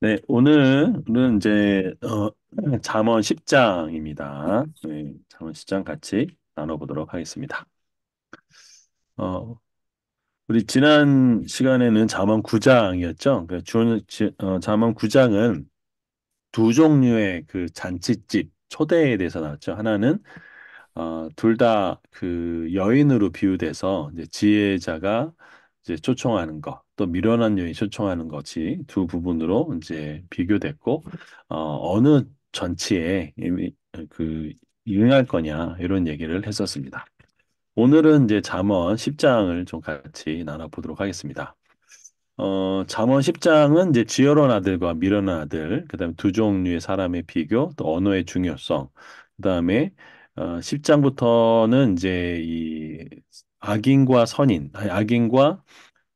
네, 오늘은 이제 잠언 10장입니다. 네, 잠언 10장 같이 나눠보도록 하겠습니다. 어, 우리 지난 시간에는 잠언 9장이었죠. 잠언 9장은 두 종류의 그 잔치집 초대에 대해서 나왔죠. 하나는 둘 다 그 여인으로 비유돼서 이제 지혜자가 이제 초청하는 것, 또 미련한 여인이 초청하는 것이 두 부분으로 이제 비교됐고, 어느 전치에 그 이응할 거냐 이런 얘기를 했었습니다. 오늘은 이제 잠언 10장을 좀 같이 나눠보도록 하겠습니다. 잠언 10장은 이제 지혜로운 아들과 미련한 아들, 그다음에 두 종류의 사람의 비교, 또 언어의 중요성, 그다음에 10장부터는 이제 이 악인과 선인, 아니, 악인과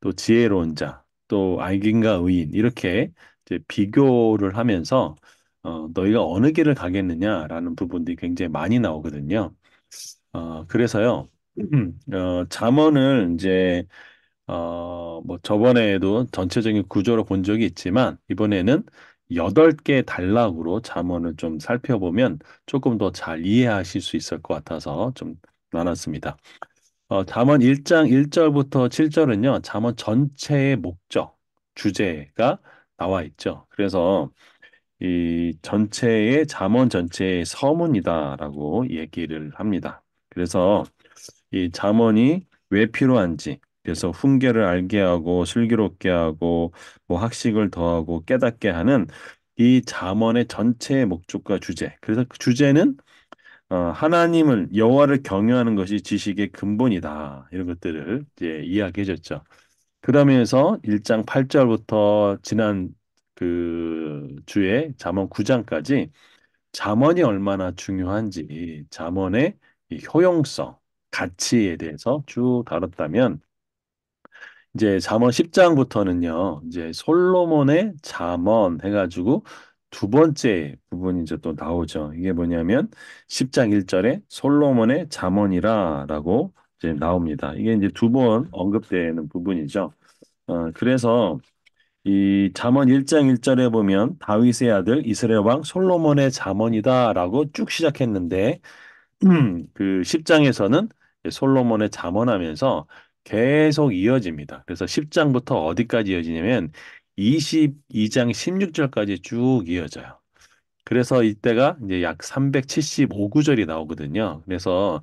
또 지혜로운 자, 또 악인과 의인 이렇게 이제 비교를 하면서 너희가 어느 길을 가겠느냐라는 부분들이 굉장히 많이 나오거든요. 그래서요. 잠언을 이제 뭐 저번에도 전체적인 구조로 본 적이 있지만 이번에는 8개 단락으로 잠언을 좀 살펴보면 조금 더 잘 이해하실 수 있을 것 같아서 좀 나눴습니다. 잠언 1장 1절부터 7절은요. 잠언 전체의 목적, 주제가 나와 있죠. 그래서 이 전체의 잠언 전체의 서문이다라고 얘기를 합니다. 그래서 이 잠언이 왜 필요한지, 그래서 훈계를 알게 하고 슬기롭게 하고 뭐 학식을 더하고 깨닫게 하는 이 잠언의 전체의 목적과 주제. 그래서 그 주제는 하나님을 여호와를 경외하는 것이 지식의 근본이다. 이런 것들을 이제 이야기해 줬죠. 그러면서 1장 8절부터 지난 그 주에 잠언 9장까지 잠언이 얼마나 중요한지, 잠언의 이 효용성, 가치에 대해서 쭉 다뤘다면, 이제 잠언 10장부터는요, 이제 솔로몬의 잠언 해가지고 두 번째 부분이 이제 또 나오죠. 이게 뭐냐면 10장 1절에 솔로몬의 잠언이라라고 이제 나옵니다. 이게 이제 두 번 언급되는 부분이죠. 그래서 이 잠언 1장 1절에 보면 다윗의 아들 이스라엘 왕 솔로몬의 잠언이다라고 쭉 시작했는데 그 10장에서는 솔로몬의 잠언하면서 계속 이어집니다. 그래서 10장부터 어디까지 이어지냐면 22장 16절까지 쭉 이어져요. 그래서 이때가 이제 약 375구절이 나오거든요. 그래서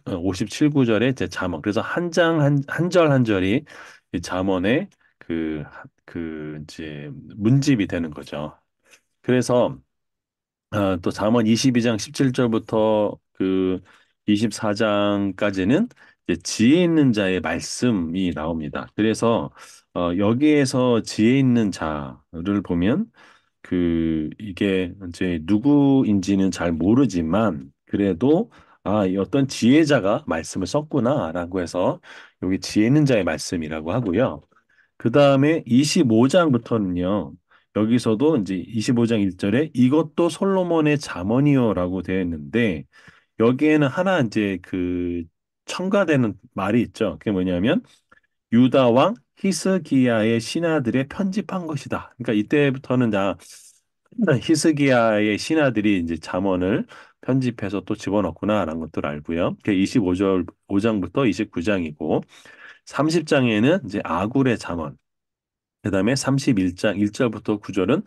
57구절의 제 잠언. 그래서 한 절 한 절이 이 잠언의 이제 문집이 되는 거죠. 그래서 또 잠언 22장 17절부터 그 24장까지는 이제 지혜 있는 자의 말씀이 나옵니다. 그래서 여기에서 지혜 있는 자를 보면 이게 이제 누구인지는 잘 모르지만 그래도 이 어떤 지혜자가 말씀을 썼구나라고 해서 여기 지혜 있는 자의 말씀이라고 하고요. 그 다음에 25장부터는요. 여기서도 이제 25장 1절에 이것도 솔로몬의 잠언이요라고 되어 있는데 여기에는 하나 이제 그 첨가되는 말이 있죠. 그게 뭐냐면 유다 왕 히스기야의 신하들의 편집한 것이다. 그러니까 이때부터는 다 히스기야의 신하들이 이제 잠언을 편집해서 또 집어넣구나라는 것들 알고요. 그게 25절 5장부터 29장이고 30장에는 이제 아굴의 잠언, 그다음에 31장 1절부터 9절은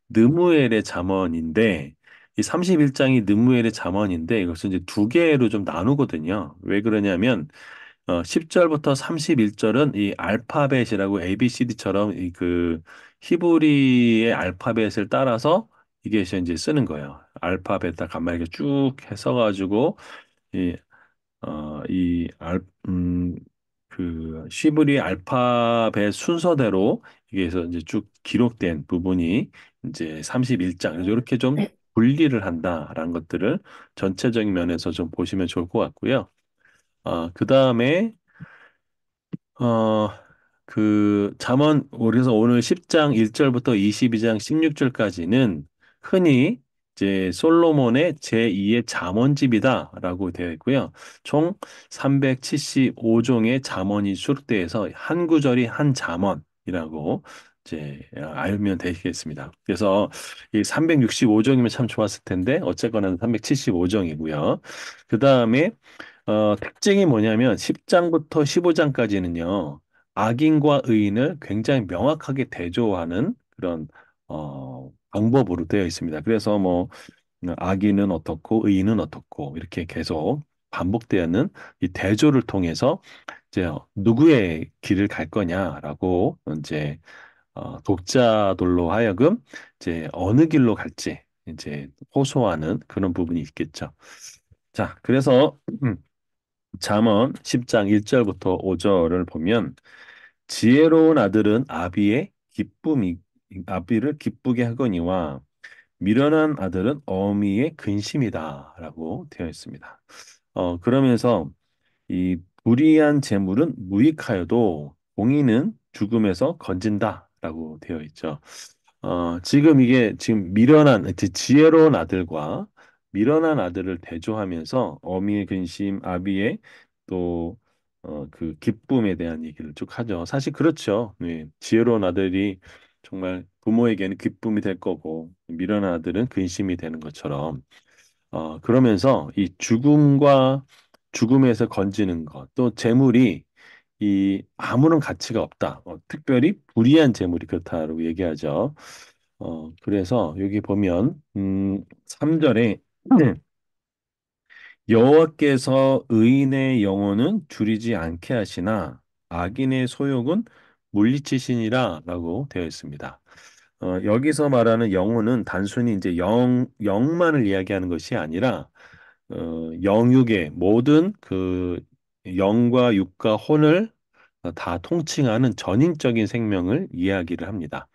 느무엘의 잠언인데 이 31장이 느무엘의 잠언인데 이것을 이제 두 개로 좀 나누거든요. 왜 그러냐면 10절부터 31절은 이 알파벳이라고 ABCD처럼 이 그 히브리의 알파벳을 따라서 이게 이제 쓰는 거예요. 알파벳 다 간만 이렇게 쭉 해서 가지고 이 시브리 알파벳 순서대로 이게 서 이제 쭉 기록된 부분이 이제 31장. 그래서 이렇게 좀 분리를 한다라는 것들을 전체적인 면에서 좀 보시면 좋을 것 같고요. 그 다음에 어, 그래서 오늘 10장 1절부터 22장 16절까지는 흔히 이제 솔로몬의 제2의 잠언집이다라고 되어 있고요. 총 375종의 잠언이 수록되어서 한 구절이 한 잠언이라고 이제 알면 되겠습니다. 그래서 이 365정이면 참 좋았을 텐데 어쨌거나 375정이고요. 그 다음에 특징이 뭐냐면 10장부터 15장까지는요. 악인과 의인을 굉장히 명확하게 대조하는 그런 방법으로 되어 있습니다. 그래서 뭐 악인은 어떻고 의인은 어떻고 이렇게 계속 반복되는 이 대조를 통해서 이제 누구의 길을 갈 거냐라고 이제 독자들로 하여금 이제 어느 길로 갈지 이제 호소하는 그런 부분이 있겠죠. 자, 그래서 잠언 10장 1절부터 5절을 보면 지혜로운 아들은 아비를 기쁘게 하거니와 미련한 아들은 어미의 근심이다라고 되어 있습니다. 그러면서 이 불의한 재물은 무익하여도 공의는 죽음에서 건진다라고 되어 있죠. 지금 이게 지금 지혜로운 아들과 미련한 아들을 대조하면서 어미의 근심, 아비의 또 그 기쁨에 대한 얘기를 쭉 하죠. 사실 그렇죠. 네, 지혜로운 아들이 정말 부모에게는 기쁨이 될 거고 미련한 아들은 근심이 되는 것처럼 그러면서 이 죽음에서 건지는 것, 또 재물이 이 아무런 가치가 없다. 특별히 불의한 재물이 그렇다고 얘기하죠. 그래서 여기 보면 3절에 여호와께서 의인의 영혼은 줄이지 않게 하시나 악인의 소욕은 물리치시니라라고 되어 있습니다. 여기서 말하는 영혼은 단순히 이제 영만을 이야기하는 것이 아니라 영육의 모든 그 영과 육과 혼을 다 통칭하는 전인적인 생명을 이야기를 합니다.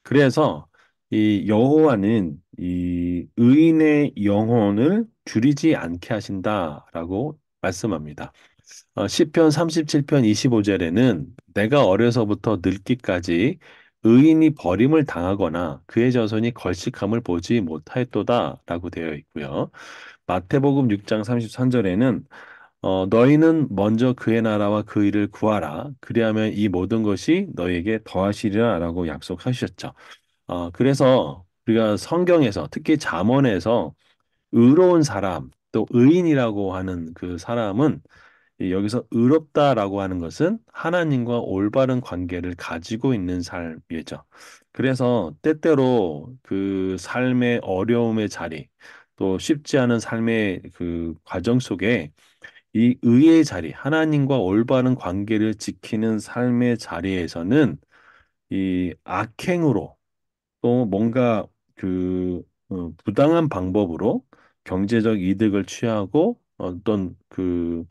그래서 이 여호와는 이 의인의 영혼을 줄이지 않게 하신다라고 말씀합니다. 시편 37편 25절에는 내가 어려서부터 늙기까지 의인이 버림을 당하거나 그의 자손이 걸식함을 보지 못하였도다라고 되어 있고요. 마태복음 6장 33절에는 너희는 먼저 그의 나라와 그 일을 구하라. 그리하면 이 모든 것이 너희에게 더하시리라라고 약속하셨죠. 그래서 우리가 성경에서 특히 잠언에서 의로운 사람 또 의인이라고 하는 그 사람은 이 여기서 의롭다라고 하는 것은 하나님과 올바른 관계를 가지고 있는 삶이죠. 그래서 때때로 그 삶의 어려움의 자리 또 쉽지 않은 삶의 그 과정 속에 이 의의 자리, 하나님과 올바른 관계를 지키는 삶의 자리에서는 이 악행으로 또 뭔가 그 부당한 방법으로 경제적 이득을 취하고 어떤 그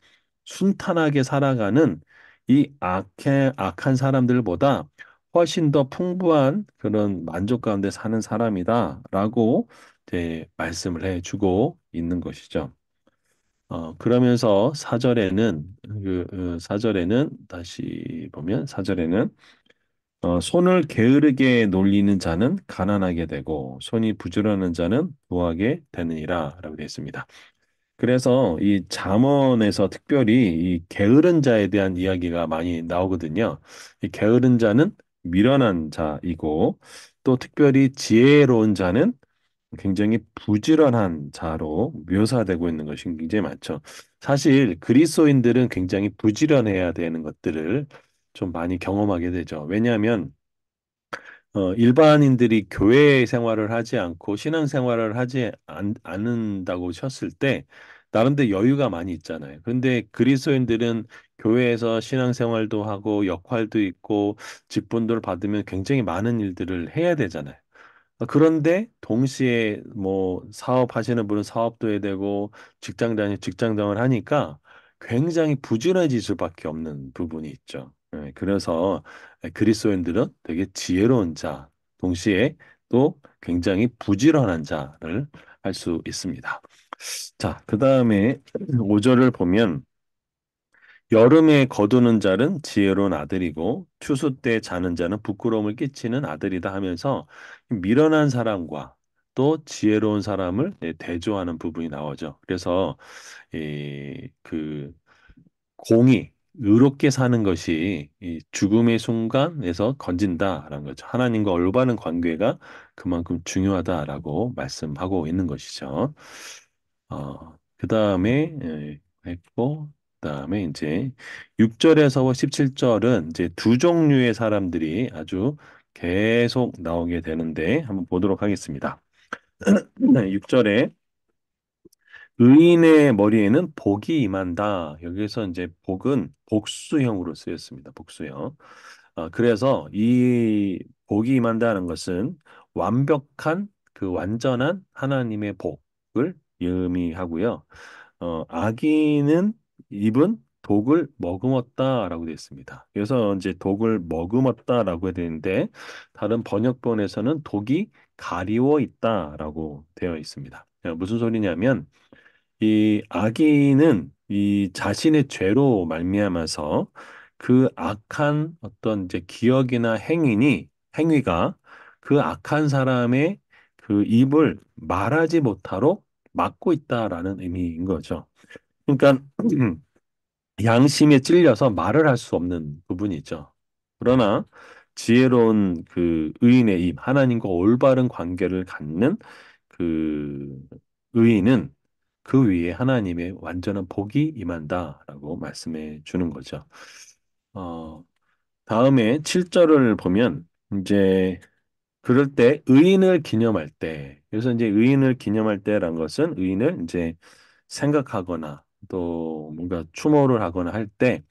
순탄하게 살아가는 이 악한 사람들보다 훨씬 더 풍부한 그런 만족 가운데 사는 사람이다라고 이제 말씀을 해주고 있는 것이죠. 그러면서 사절에는 다시 보면 사절에는 손을 게으르게 놀리는 자는 가난하게 되고 손이 부지런한 자는 부하게 되느니라라고 되어 있습니다. 그래서 이 잠언에서 특별히 이 게으른 자에 대한 이야기가 많이 나오거든요. 이 게으른 자는 미련한 자이고 또 특별히 지혜로운 자는 굉장히 부지런한 자로 묘사되고 있는 것이 굉장히 많죠. 사실 그리스도인들은 굉장히 부지런해야 되는 것들을 좀 많이 경험하게 되죠. 왜냐하면 일반인들이 교회 생활을 하지 않고 신앙 생활을 않는다고 쳤을 때 나름대로 여유가 많이 있잖아요. 그런데 그리스도인들은 교회에서 신앙 생활도 하고 역할도 있고 직분들을 받으면 굉장히 많은 일들을 해야 되잖아요. 그런데 동시에 뭐 사업하시는 분은 사업도 해야 되고 직장을 하니까 굉장히 부지런해질 수밖에 없는 부분이 있죠. 그래서 그리스도인들은 되게 지혜로운 자, 동시에 또 굉장히 부지런한 자를 할 수 있습니다. 자, 그 다음에 5절을 보면 여름에 거두는 자는 지혜로운 아들이고 추수 때 자는 자는 부끄러움을 끼치는 아들이다 하면서 미련한 사람과 또 지혜로운 사람을 대조하는 부분이 나오죠. 그래서 그 공의 의롭게 사는 것이 이 죽음의 순간에서 건진다라는 거죠. 하나님과 올바른 관계가 그만큼 중요하다라고 말씀하고 있는 것이죠. 그 다음에 했고, 그 다음에 이제 6절에서 17절은 이제 두 종류의 사람들이 아주 계속 나오게 되는데 한번 보도록 하겠습니다. 6절에 의인의 머리에는 복이 임한다. 여기서 이제 복은 복수형으로 쓰였습니다. 복수형. 그래서 이 복이 임한다는 것은 완벽한 그 완전한 하나님의 복을 의미하고요. 악인은 입은 독을 머금었다라고 되어 있습니다. 그래서 이제 독을 머금었다라고 해야 되는데 다른 번역본에서는 독이 가리워 있다라고 되어 있습니다. 무슨 소리냐면 이 악인은 이 자신의 죄로 말미암아서 그 악한 어떤 이제 기억이나 행위가 그 악한 사람의 그 입을 말하지 못하도록 막고 있다라는 의미인 거죠. 그러니까 양심에 찔려서 말을 할 수 없는 부분이 있죠. 그러나 지혜로운 그 의인의 입, 하나님과 올바른 관계를 갖는 그 의인은 그 위에 하나님의 완전한 복이 임한다라고 말씀해 주는 거죠. 어, 다음에 7절을 보면 이제 그럴 때 의인을 기념할 때 그래서 이제 의인을 기념할 때란 것은 의인을 이제 생각하거나 또 뭔가 추모를 하거나 할 때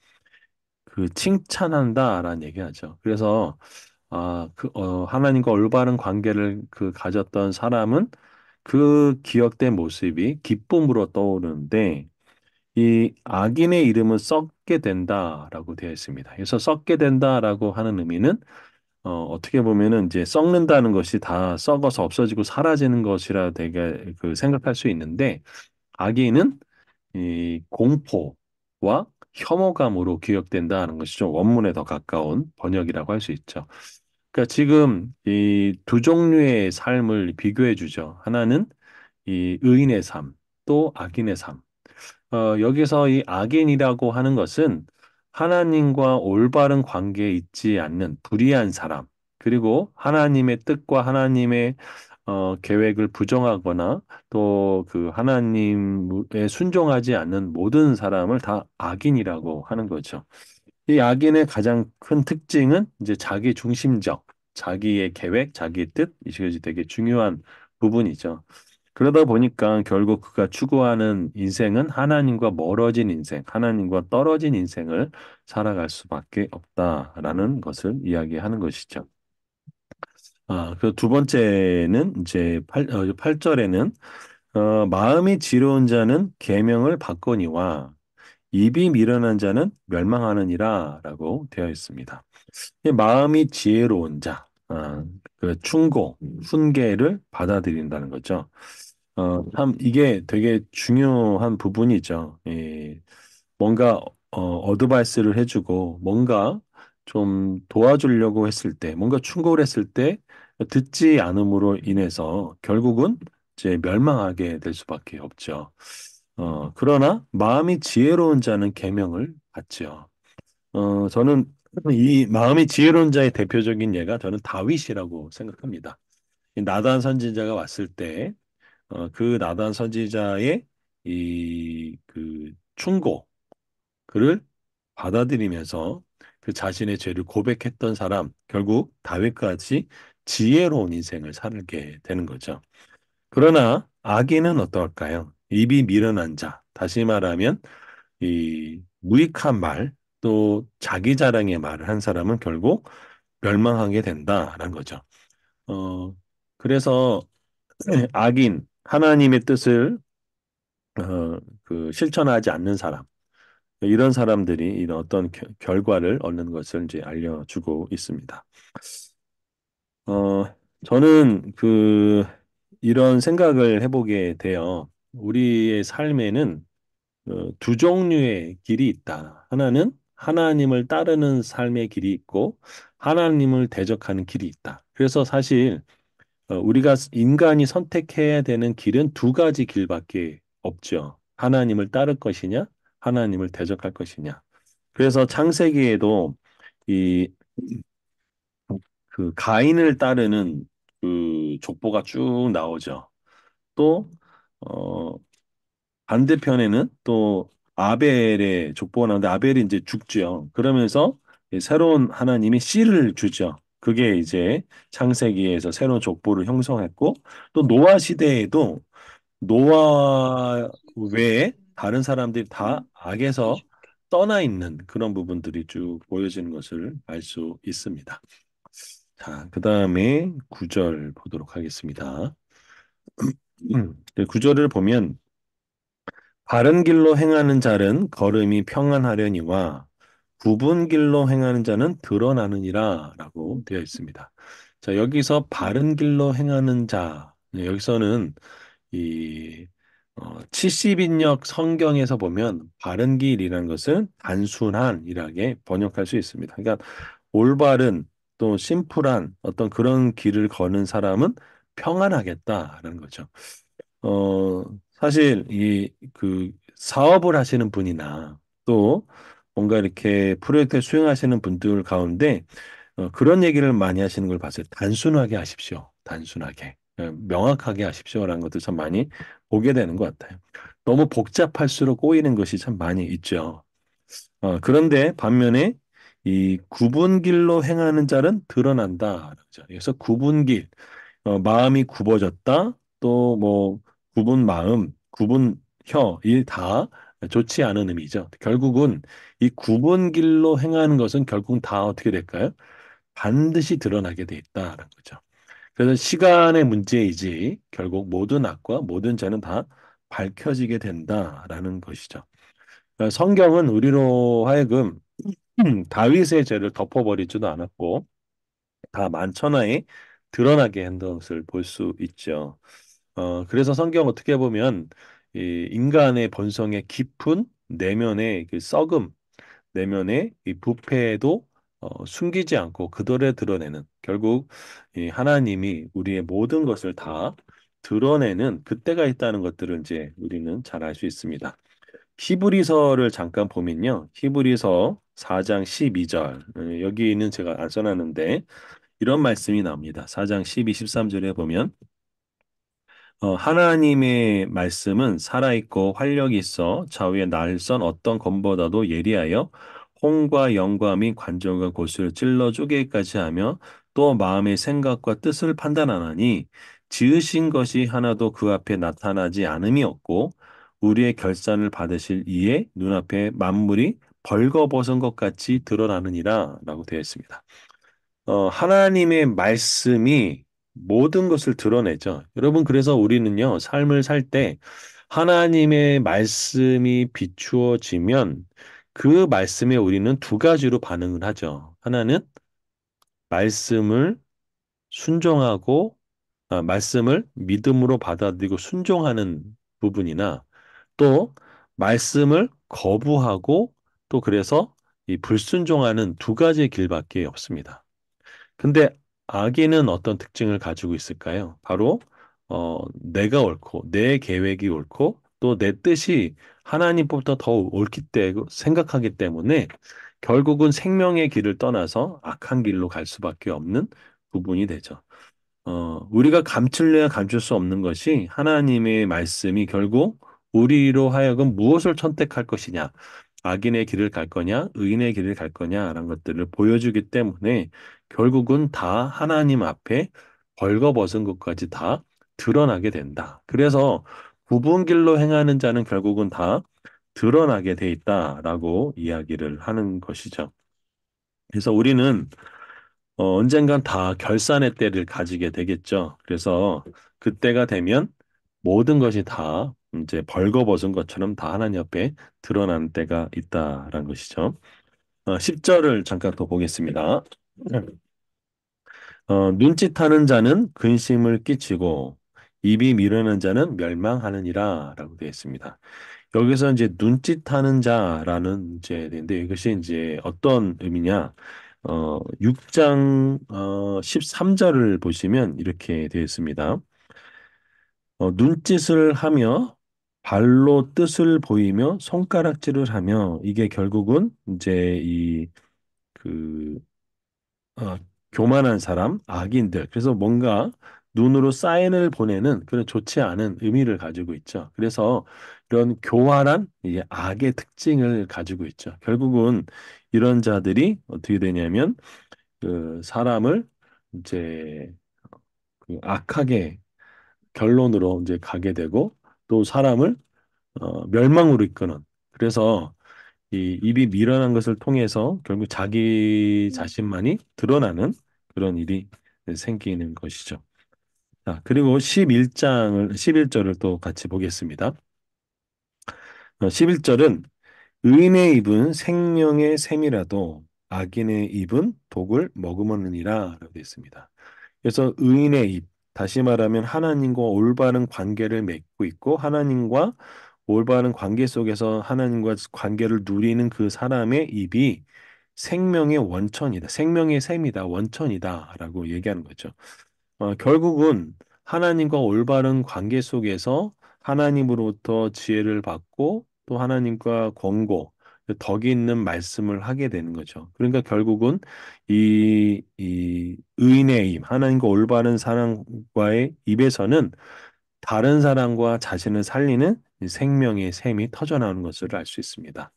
그 칭찬한다라는 얘기하죠. 그래서 하나님과 올바른 관계를 그 가졌던 사람은 그 기억된 모습이 기쁨으로 떠오르는데 이 악인의 이름은 썩게 된다라고 되어 있습니다. 그래서 썩게 된다라고 하는 의미는 어떻게 보면은 이제 썩는다는 것이 다 썩어서 없어지고 사라지는 것이라 되게 그 생각할 수 있는데 악인은 이 공포와 혐오감으로 기억된다는 것이 좀 원문에 더 가까운 번역이라고 할 수 있죠. 그러니까 지금 이 두 종류의 삶을 비교해 주죠. 하나는 이 의인의 삶, 또 악인의 삶. 여기서 이 악인이라고 하는 것은 하나님과 올바른 관계에 있지 않는 불의한 사람, 그리고 하나님의 뜻과 하나님의 계획을 부정하거나 또 그 하나님에 순종하지 않는 모든 사람을 다 악인이라고 하는 거죠. 이 악인의 가장 큰 특징은 이제 자기 중심적, 자기의 계획, 자기의 뜻, 이것이 되게 중요한 부분이죠. 그러다 보니까 결국 그가 추구하는 인생은 하나님과 멀어진 인생, 하나님과 떨어진 인생을 살아갈 수밖에 없다라는 것을 이야기하는 것이죠. 그 두 번째는 이제 8절에는 마음이 지혜로운 자는 계명을 받거니와 입이 미련한 자는 멸망하느니라라고 되어 있습니다. 이 마음이 지혜로운 자, 그 충고, 훈계를 받아들인다는 거죠. 참 이게 되게 중요한 부분이죠. 뭔가 어드바이스를 해주고 뭔가 좀 도와주려고 했을 때, 뭔가 충고를 했을 때 듣지 않음으로 인해서 결국은 이제 멸망하게 될 수밖에 없죠. 그러나 마음이 지혜로운 자는 계명을 받죠. 저는 이 마음이 지혜로운 자의 대표적인 예가 저는 다윗이라고 생각합니다. 이 나단 선지자가 왔을 때 그 나단 선지자의 이 그 충고 그를 받아들이면서 그 자신의 죄를 고백했던 사람 결국 다윗같이 지혜로운 인생을 살게 되는 거죠. 그러나 악인은 어떨까요? 입이 미련한 자, 다시 말하면 이 무익한 말, 또 자기 자랑의 말을 한 사람은 결국 멸망하게 된다라는 거죠. 어, 그래서 악인, 하나님의 뜻을 그 실천하지 않는 사람, 이런 사람들이 이런 어떤 결과를 얻는 것을 이제 알려주고 있습니다. 어, 저는 이런 생각을 해보게 돼요. 우리의 삶에는 두 종류의 길이 있다. 하나는 하나님을 따르는 삶의 길이 있고 하나님을 대적하는 길이 있다. 그래서 사실 우리가 인간이 선택해야 되는 길은 두 가지 길밖에 없죠. 하나님을 따를 것이냐, 하나님을 대적할 것이냐. 그래서 창세기에도 이 그 가인을 따르는 그 족보가 쭉 나오죠. 또 어, 반대편에는 또 아벨의 족보가 나오는데 아벨이 이제 죽죠. 그러면서 이 새로운 하나님이 씨를 주죠. 그게 이제 창세기에서 새로운 족보를 형성했고 또 노아 시대에도 노아 외에 다른 사람들이 다 악에서 떠나 있는 그런 부분들이 쭉 보여지는 것을 알 수 있습니다. 자, 그 다음에 구절 보도록 하겠습니다. 구절을 보면 바른 길로 행하는 자는 걸음이 평안하려니와 굽은 길로 행하는 자는 드러나느니라라고 되어 있습니다. 자, 여기서 바른 길로 행하는 자, 네, 여기서는 이 70인역 성경에서 보면 바른 길이라는 것은 단순한이라게 번역할 수 있습니다. 그러니까 올바른 또 심플한 어떤 그런 길을 거는 사람은 평안하겠다라는 거죠. 사실 이 그 사업을 하시는 분이나 또 뭔가 이렇게 프로젝트를 수행하시는 분들 가운데 그런 얘기를 많이 하시는 걸 봤어요. 단순하게 하십시오. 단순하게. 명확하게 하십시오라는 것들 참 많이 보게 되는 것 같아요. 너무 복잡할수록 꼬이는 것이 참 많이 있죠. 그런데 반면에 이 굽은 길로 행하는 자는 드러난다. 그래서 굽은 길, 마음이 굽어졌다. 또 뭐 굽은 마음, 굽은 혀, 일 다 좋지 않은 의미죠. 결국은 이 굽은 길로 행하는 것은 결국 다 어떻게 될까요? 반드시 드러나게 돼 있다라는 거죠. 그래서 시간의 문제이지 결국 모든 악과 모든 죄는 다 밝혀지게 된다라는 것이죠. 성경은 우리로 하여금 다윗의 죄를 덮어버리지도 않았고 다 만천하에 드러나게 한 것을 볼 수 있죠. 그래서 성경 어떻게 보면 이 인간의 본성의 깊은 내면의 그 썩음, 내면의 이 부패도 숨기지 않고 그들에 드러내는 결국 이 하나님이 우리의 모든 것을 다 드러내는 그때가 있다는 것들을 이제 우리는 잘 알 수 있습니다. 히브리서를 잠깐 보면요. 히브리서 4장 12절. 여기는 제가 안 써놨는데 이런 말씀이 나옵니다. 4장 12, 13절에 보면 하나님의 말씀은 살아있고 활력이 있어 좌우에 날선 어떤 검보다도 예리하여 홍과 영과 및 관절과 골수를 찔러 쪼개기까지 하며 또 마음의 생각과 뜻을 판단하나니 지으신 것이 하나도 그 앞에 나타나지 않음이 없고 우리의 결산을 받으실 이에 눈앞에 만물이 벌거벗은 것 같이 드러나느니라 라고 되어 있습니다. 하나님의 말씀이 모든 것을 드러내죠. 여러분, 그래서 우리는요, 삶을 살 때 하나님의 말씀이 비추어지면 그 말씀에 우리는 두 가지로 반응을 하죠. 하나는 말씀을 순종하고, 말씀을 믿음으로 받아들이고 순종하는 부분이나 또 말씀을 거부하고 또 그래서 이 불순종하는 두 가지의 길밖에 없습니다. 근데 악인은 어떤 특징을 가지고 있을까요? 바로 내가 옳고 내 계획이 옳고 또 내 뜻이 하나님보다 더 옳기 때문에 생각하기 때문에 결국은 생명의 길을 떠나서 악한 길로 갈 수밖에 없는 부분이 되죠. 우리가 감출래야 감출 수 없는 것이 하나님의 말씀이 결국 우리로 하여금 무엇을 선택할 것이냐, 악인의 길을 갈 거냐, 의인의 길을 갈 거냐라는 것들을 보여주기 때문에 결국은 다 하나님 앞에 벌거벗은 것까지 다 드러나게 된다. 그래서 굽은 길로 행하는 자는 결국은 다 드러나게 돼 있다라고 이야기를 하는 것이죠. 그래서 우리는 언젠간 다 결산의 때를 가지게 되겠죠. 그래서 그때가 되면 모든 것이 다 이제 벌거벗은 것처럼 다 하나님 앞에 드러나는 때가 있다라는 것이죠. 10절을 잠깐 더 보겠습니다. 눈짓하는 자는 근심을 끼치고 입이 미르는 자는 멸망하느니라 라고 되어 있습니다. 여기서 이제 눈짓하는 자라는 이제 인데 이것이 이제 어떤 의미냐? 6장 13절을 보시면 이렇게 되어 있습니다. 눈짓을 하며 발로 뜻을 보이며 손가락질을 하며 이게 결국은 이제 그 어, 교만한 사람, 악인들. 그래서 뭔가 눈으로 사인을 보내는 그런 좋지 않은 의미를 가지고 있죠. 그래서 이런 교활한 이게 악의 특징을 가지고 있죠. 결국은 이런 자들이 어떻게 되냐면 그 사람을 이제 그 악하게 결론으로 이제 가게 되고 또 사람을 멸망으로 이끄는. 그래서 이 입이 미련한 것을 통해서 결국 자기 자신만이 드러나는 그런 일이 생기는 것이죠. 자, 그리고 11절을 또 같이 보겠습니다. 11절은 의인의 입은 생명의 샘이라도 악인의 입은 독을 머금으느니라 라고 되어 있습니다. 그래서 의인의 입, 다시 말하면 하나님과 올바른 관계를 맺고 있고 하나님과 올바른 관계 속에서 하나님과 관계를 누리는 그 사람의 입이 생명의 원천이다. 생명의 샘이다. 원천이다라고 얘기하는 거죠. 결국은 하나님과 올바른 관계 속에서 하나님으로부터 지혜를 받고 또 하나님과 권고, 덕이 있는 말씀을 하게 되는 거죠. 그러니까 결국은 이 의인의 입, 하나님과 올바른 사람과의 입에서는 다른 사람과 자신을 살리는 이 생명의 샘이 터져나오는 것을 알 수 있습니다.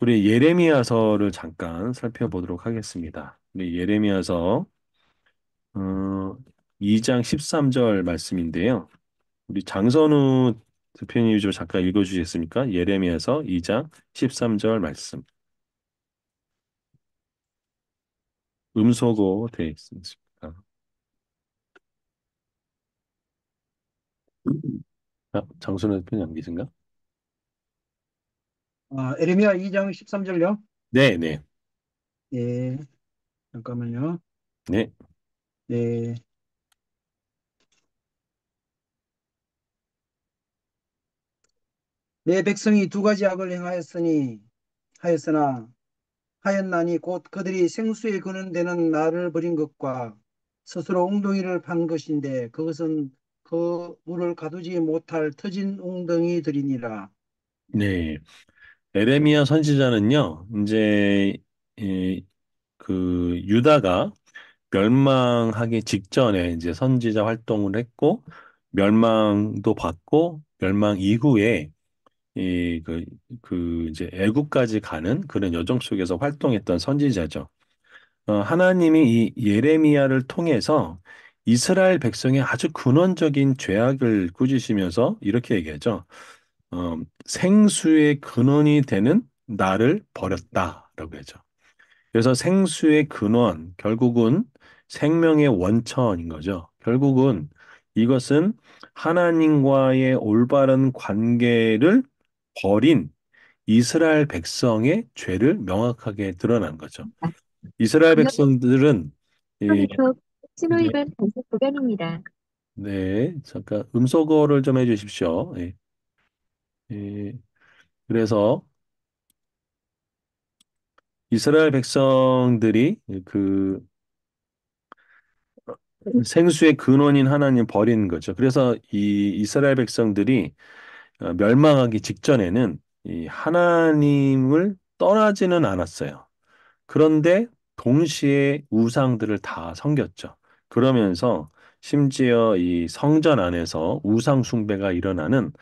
우리 예레미야서를 잠깐 살펴보도록 하겠습니다. 우리 예레미야서 어, 2장 13절 말씀인데요. 우리 장선우 대표님이 좀 잠깐 읽어주시겠습니까? 예레미야서 2장 13절 말씀. 음소거 되어 있습니다. 장선우 대표님 안 계신가? 에레미야 2장 13절요? 네, 네, 예, 잠깐만요. 네, 예, 내 백성이 두 가지 악을 하였으나 하였나니 곧 그들이 생수에 거는 데는 나를 버린 것과 스스로 웅덩이를 판 것인데 그것은 그 물을 가두지 못할 터진 웅덩이들이니라. 네. 에레미야 선지자는요, 이제 그 유다가 멸망하기 직전에 이제 선지자 활동을 했고 멸망도 받고 멸망 이후에 그 이제 애국까지 가는 그런 여정 속에서 활동했던 선지자죠. 하나님이 이 예레미야를 통해서 이스라엘 백성의 아주 근원적인 죄악을 꾸짖으면서 이렇게 얘기하죠. 생수의 근원이 되는 나를 버렸다라고 하죠. 그래서 생수의 근원, 결국은 생명의 원천인 거죠. 결국은 이것은 하나님과의 올바른 관계를 버린 이스라엘 백성의 죄를 명확하게 드러난 거죠. 이스라엘 백성들은 이, 터 신호 네, 위반 단속 구간입니다. 네, 잠깐 음소거를 좀 해주십시오. 예, 예, 그래서 이스라엘 백성들이 그 생수의 근원인 하나님 버리는 거죠. 그래서 이 이스라엘 백성들이 멸망하기 직전에는 이 하나님을 떠나지는 않았어요. 그런데 동시에 우상들을 다 섬겼죠. 그러면서 심지어 이 성전 안에서 우상 숭배가 일어나는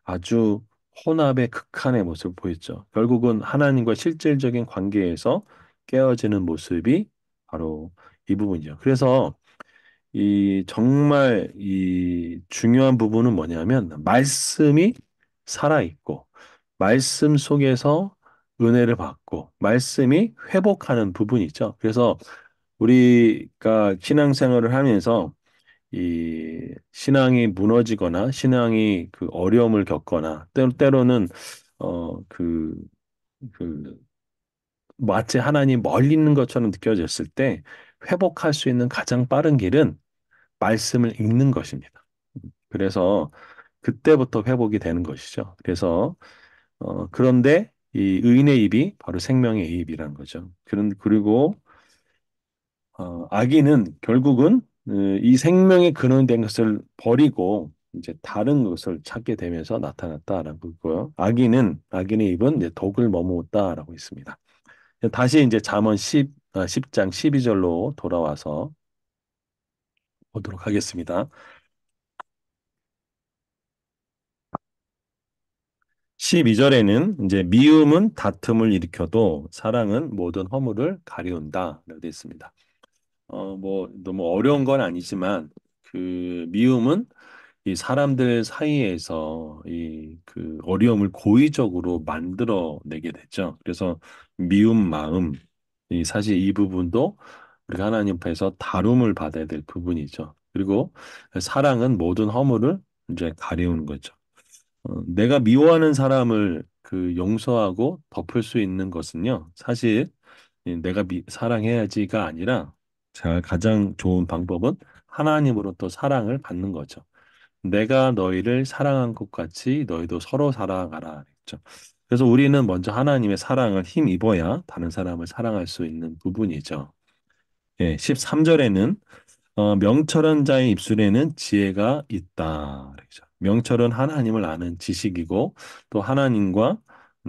아주 혼합의 극한의 모습을 보였죠. 결국은 하나님과 실질적인 관계에서 깨어지는 모습이 바로 이 부분이죠. 그래서 이 정말 이 중요한 부분은 뭐냐면 말씀이 살아있고 말씀 속에서 은혜를 받고 말씀이 회복하는 부분이죠. 그래서 우리가 신앙생활을 하면서 이 신앙이 무너지거나 신앙이 그 어려움을 겪거나 때로는 그 마치 하나님 멀리 있는 것처럼 느껴졌을 때 회복할 수 있는 가장 빠른 길은 말씀을 읽는 것입니다. 그래서 그때부터 회복이 되는 것이죠. 그래서 그런데 이 의인의 입이 바로 생명의 입이라는 거죠. 그리고 악인은 결국은 이 생명의 근원이 된 것을 버리고 이제 다른 것을 찾게 되면서 나타났다라고 있고요. 악인의 입은 이제 독을 머무었다라고 있습니다. 다시 이제 잠언 10장 12절로 돌아와서 보도록 하겠습니다. 12절에는 이제 미움은 다툼을 일으켜도 사랑은 모든 허물을 가리운다 라고 되어 있습니다. 뭐 너무 어려운 건 아니지만 그 미움은 이 사람들 사이에서 이 그 어려움을 고의적으로 만들어내게 되죠. 그래서 미움 마음, 이 사실 이 부분도 우리가 하나님 앞에서 다룸을 받아야 될 부분이죠. 그리고 사랑은 모든 허물을 이제 가리우는 거죠. 내가 미워하는 사람을 그 용서하고 덮을 수 있는 것은요, 사실 내가 사랑해야지가 아니라 가장 좋은 방법은 하나님으로부터 사랑을 받는 거죠. 내가 너희를 사랑한 것 같이 너희도 서로 사랑하라 했죠. 그래서 우리는 먼저 하나님의 사랑을 힘입어야 다른 사람을 사랑할 수 있는 부분이죠. 예, 13절에는 명철한 자의 입술에는 지혜가 있다. 그렇죠. 명철은 하나님을 아는 지식이고 또 하나님과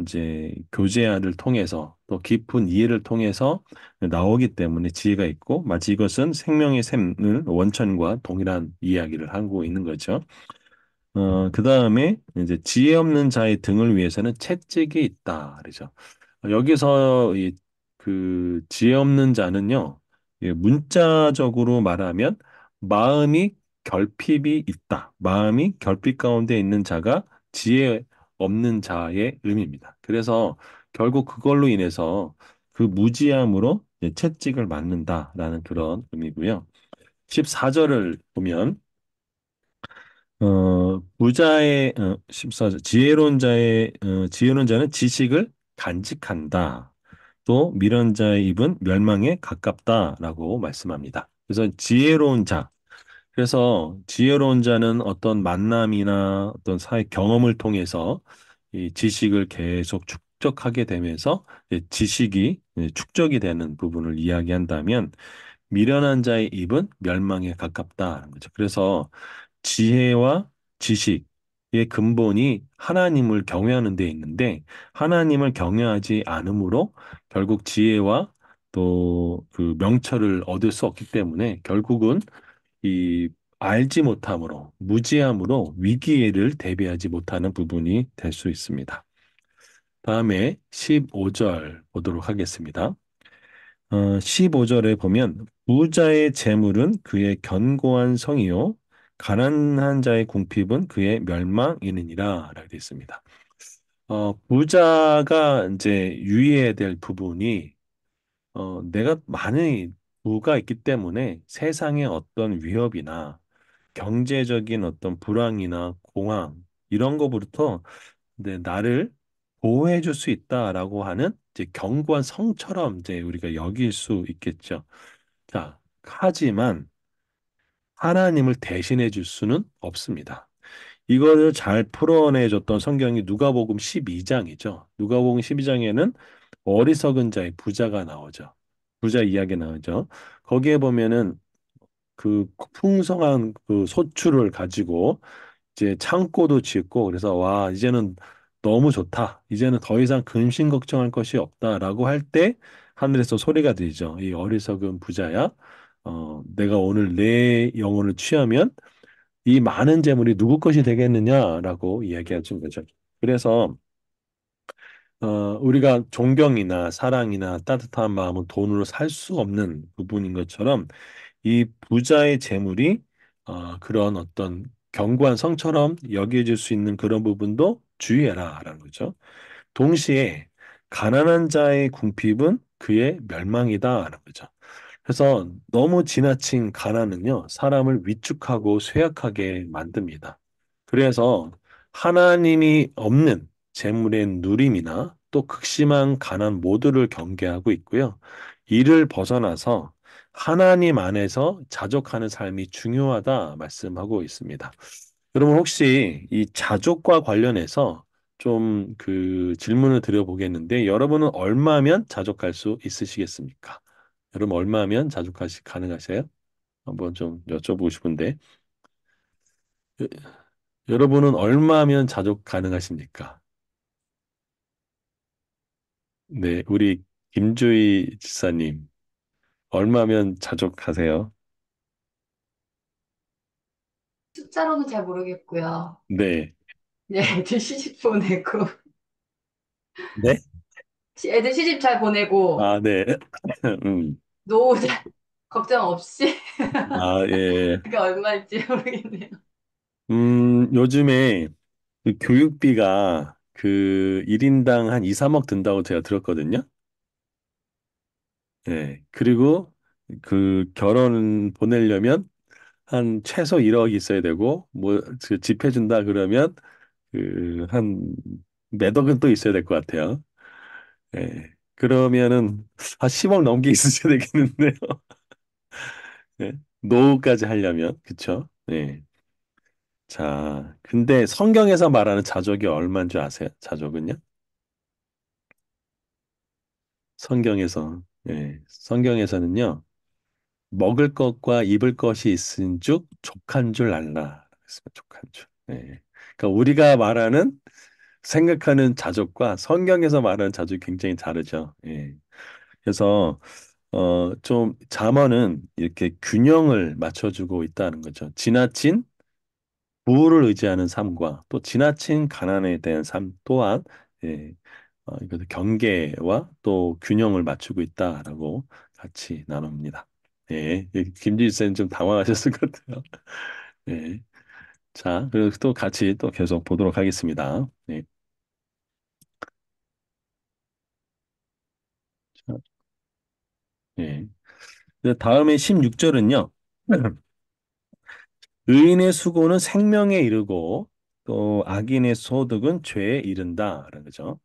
이제 교제를 통해서 또 깊은 이해를 통해서 나오기 때문에 지혜가 있고 마치 이것은 생명의 샘을 원천과 동일한 이야기를 하고 있는 거죠. 그 다음에 이제 지혜 없는 자의 등을 위해서는 채찍이 있다. 그러죠. 여기서 이 그 지혜 없는 자는요, 문자적으로 말하면 마음이 결핍이 있다. 마음이 결핍 가운데 있는 자가 지혜 없는 자의 의미입니다. 그래서 결국 그걸로 인해서 그 무지함으로 이제 채찍을 맞는다라는 그런 의미고요. 14절을 보면 부자의 14절 지혜로운 자는 지식을 간직한다. 또 미련한 자의 입은 멸망에 가깝다라고 말씀합니다. 그래서 지혜로운 자는 어떤 만남이나 어떤 사회 경험을 통해서 이 지식을 계속 축적하게 되면서 이제 지식이 축적이 되는 부분을 이야기한다면 미련한 자의 입은 멸망에 가깝다는 거죠. 그래서 지혜와 지식의 근본이 하나님을 경외하는 데 있는데 하나님을 경외하지 않으므로 결국 지혜와 또 그 명철을 얻을 수 없기 때문에 결국은 이 알지 못함으로 무지함으로 위기를 대비하지 못하는 부분이 될 수 있습니다. 다음에 15절 보도록 하겠습니다. 15절에 보면 부자의 재물은 그의 견고한 성이요 가난한 자의 궁핍은 그의 멸망이니라 라고 되어 있습니다. 부자가 이제 유의해야 될 부분이 내가 많은 부가 있기 때문에 세상의 어떤 위협이나 경제적인 어떤 불황이나 공황 이런 거부터 나를 보호해 줄 수 있다라고 하는 이제 견고한 성처럼 이제 우리가 여길 수 있겠죠. 자, 하지만 하나님을 대신해 줄 수는 없습니다. 이거를 잘 풀어내줬던 성경이 누가복음 12장이죠. 누가복음 12장에는 어리석은 자의 부자가 나오죠. 부자 이야기 나오죠. 거기에 보면은 그 풍성한 그 소출을 가지고 이제 창고도 짓고 그래서 와 이제는 너무 좋다. 이제는 더 이상 근심 걱정할 것이 없다라고 할 때 하늘에서 소리가 들리죠. 이 어리석은 부자야. 내가 오늘 내 영혼을 취하면 이 많은 재물이 누구 것이 되겠느냐라고 이야기하신 거죠. 그래서 우리가 존경이나 사랑이나 따뜻한 마음은 돈으로 살 수 없는 부분인 것처럼 이 부자의 재물이 그런 어떤 견고한 성처럼 여겨질 수 있는 그런 부분도 주의해라라는 거죠. 동시에 가난한 자의 궁핍은 그의 멸망이다라는 거죠. 그래서 너무 지나친 가난은요, 사람을 위축하고 쇠약하게 만듭니다. 그래서 하나님이 없는 재물의 누림이나 또 극심한 가난 모두를 경계하고 있고요. 이를 벗어나서 하나님 안에서 자족하는 삶이 중요하다 말씀하고 있습니다. 여러분 혹시 이 자족과 관련해서 좀 그 질문을 드려보겠는데 여러분은 얼마면 자족할 수 있으시겠습니까? 여러분 얼마면 가능하세요? 한번 좀 여쭤보고 싶은데 여러분은 얼마면 자족 가능하십니까? 네, 우리 김주희 지사님, 얼마면 자족하세요? 숫자로는 잘 모르겠고요. 네. 네, 애들 시집 보내고, 네? 애들 시집 잘 보내고, 아, 네. 음. 노후 잘, 걱정 없이, 아, 예. 그게 얼마일지 모르겠네요. 요즘에 그 교육비가 그 1인당 한 2, 3억 든다고 제가 들었거든요. 예. 그리고 그 결혼 보내려면 한 최소 1억 있어야 되고, 뭐, 집 해준다 그러면 그 한 몇 억은 또 있어야 될 것 같아요. 예. 그러면은 한 10억 넘게 있으셔야 되겠는데요. 예. 노후까지 하려면, 그쵸? 예. 자, 근데 성경에서 말하는 자족이 얼마인 줄 아세요? 자족은요? 성경에서, 예. 성경에서는요, 먹을 것과 입을 것이 있은즉 족한 줄 알라. 그랬습니다. 족한 줄. 예. 그러니까 우리가 말하는 생각하는 자족과 성경에서 말하는 자족이 굉장히 다르죠. 예. 그래서 좀 잠언은 이렇게 균형을 맞춰주고 있다는 거죠. 지나친 부를 의지하는 삶과 또 지나친 가난에 대한 삶 또한 예, 이것도 경계와 또 균형을 맞추고 있다라고 같이 나눕니다. 예, 김지희 쌤 좀 당황하셨을 것 같아요. 예, 자, 그리고 또 같이 또 계속 보도록 하겠습니다. 예, 자, 예. 다음에 16절은요. 의인의 수고는 생명에 이르고 또 악인의 소득은 죄에 이른다라는 거죠.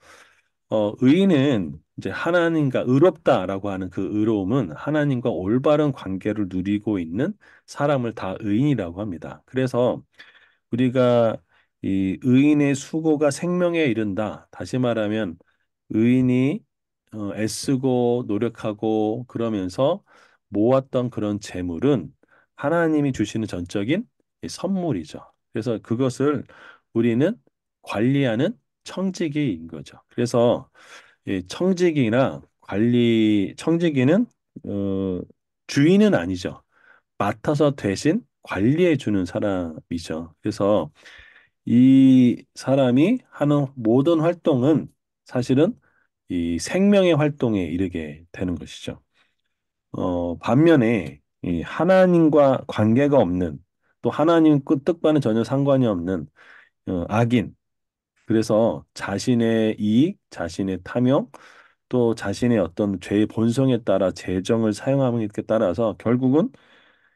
의인은 이제 하나님과 의롭다라고 하는 그 의로움은 하나님과 올바른 관계를 누리고 있는 사람을 다 의인이라고 합니다. 그래서 우리가 이 의인의 수고가 생명에 이른다. 다시 말하면 의인이 애쓰고 노력하고 그러면서 모았던 그런 재물은 하나님이 주시는 전적인 이 선물이죠. 그래서 그것을 우리는 관리하는 청지기인 거죠. 그래서 이 청지기나 청지기는 어, 주인은 아니죠. 맡아서 대신 관리해 주는 사람이죠. 그래서 이 사람이 하는 모든 활동은 사실은 이 생명의 활동에 이르게 되는 것이죠. 반면에 이 하나님과 관계가 없는 또 하나님 그 뜻과는 전혀 상관이 없는 악인, 그래서 자신의 이익, 자신의 탐욕, 또 자신의 어떤 죄의 본성에 따라 재정을 사용함에 따라서 결국은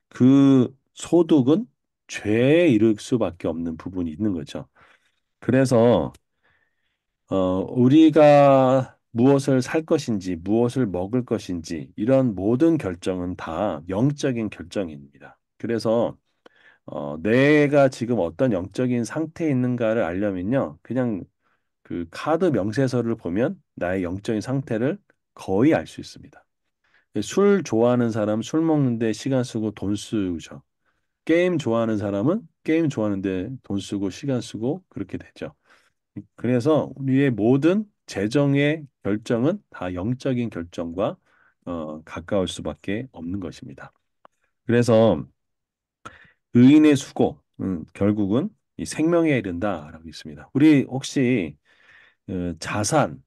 그 소득은 죄에 이를 수밖에 없는 부분이 있는 거죠. 그래서 우리가 무엇을 살 것인지, 무엇을 먹을 것인지 이런 모든 결정은 다 영적인 결정입니다. 그래서 내가 지금 어떤 영적인 상태에 있는가를 알려면요, 그냥 그 카드 명세서를 보면 나의 영적인 상태를 거의 알 수 있습니다. 술 좋아하는 사람 술 먹는데 시간 쓰고 돈 쓰죠. 게임 좋아하는 사람은 게임 좋아하는데 돈 쓰고 시간 쓰고 그렇게 되죠. 그래서 우리의 모든 재정의 결정은 다 영적인 결정과 가까울 수밖에 없는 것입니다. 그래서 의인의 수고, 결국은 이 생명에 이른다라고 있습니다. 우리 혹시 자산은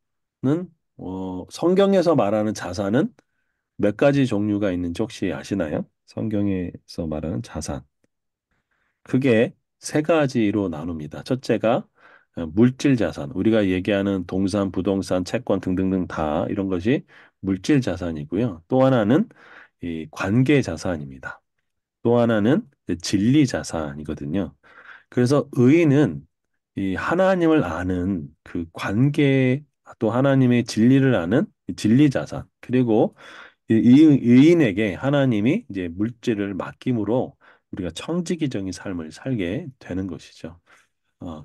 성경에서 말하는 자산은 몇 가지 종류가 있는지 혹시 아시나요? 성경에서 말하는 자산. 크게 세 가지로 나눕니다. 첫째가 물질 자산. 우리가 얘기하는 동산, 부동산, 채권 등등등 다 이런 것이 물질 자산이고요. 또 하나는 이 관계 자산입니다. 또 하나는 진리 자산이거든요. 그래서 의인은 이 하나님을 아는 그 관계 또 하나님의 진리를 아는 이 진리 자산 그리고 이 의인에게 하나님이 이제 물질을 맡김으로 우리가 청지기적인 삶을 살게 되는 것이죠.